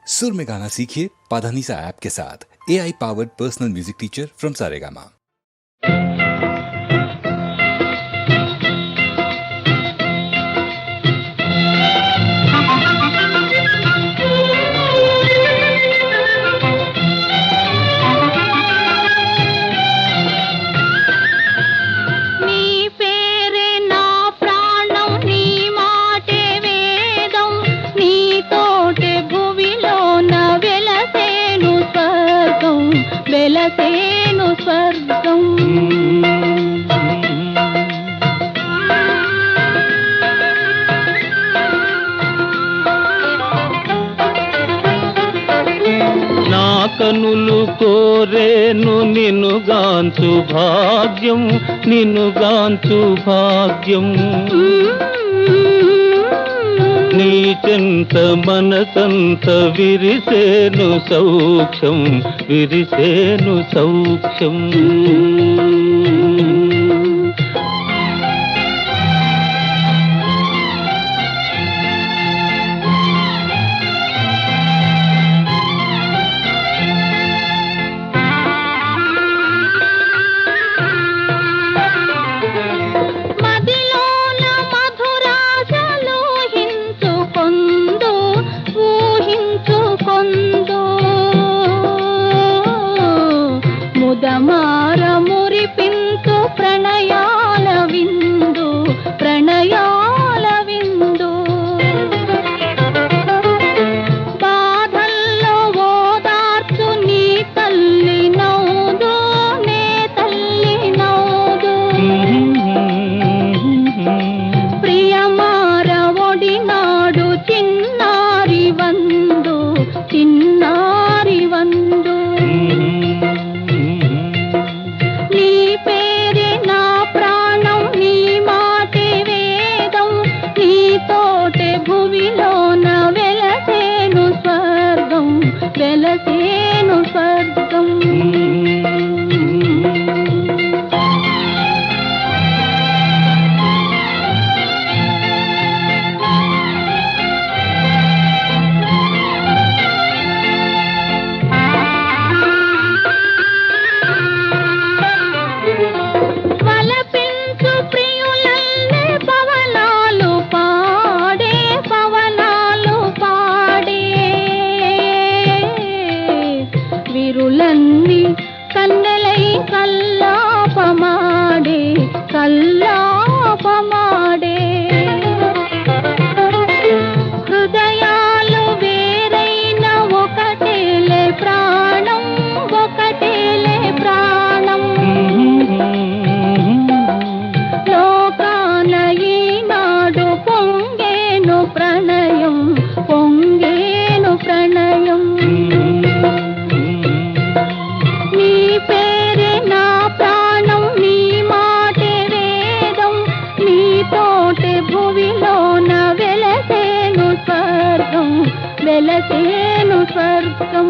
सुर में गाना सीखिए पाधानीसा ऐप के साथ। AI powered personal music teacher from Saregama. వెలసేను స్వర్గం నా కనులు కోరేను నిన్నుగాంచు భాగ్యం నిన్నుగాంచు భాగ్యం నీ చెంత మనసంత విరిసేను సౌఖ్యం విరిసేను సౌఖ్యం ముదమార మురిపించు ప్రణయాల విందు ప్రణయాల విందు బాధల్లో ఓదార్చు నీ తల్లి నౌదు నే తల్లి నౌదు ప్రియమార ఒడినాడు చిన్నారి వందు చిన్నారి వందు వెలసేను స్వర్గం వలపించు ప్రియులల్లే పవనాలు పాడే పవనాలు పాడే విరులన్నీ కన్నెలై కల్లాపమాడే కల్లాపమాడే హృదయాలు వేరైన ఒకటేలే ప్రాణం ఒకటేలే ప్రాణం లోకాన ఈనాడు పొంగేను ప్రణయం పొంగేను ప్రణయం వెలసేను స్వర్గం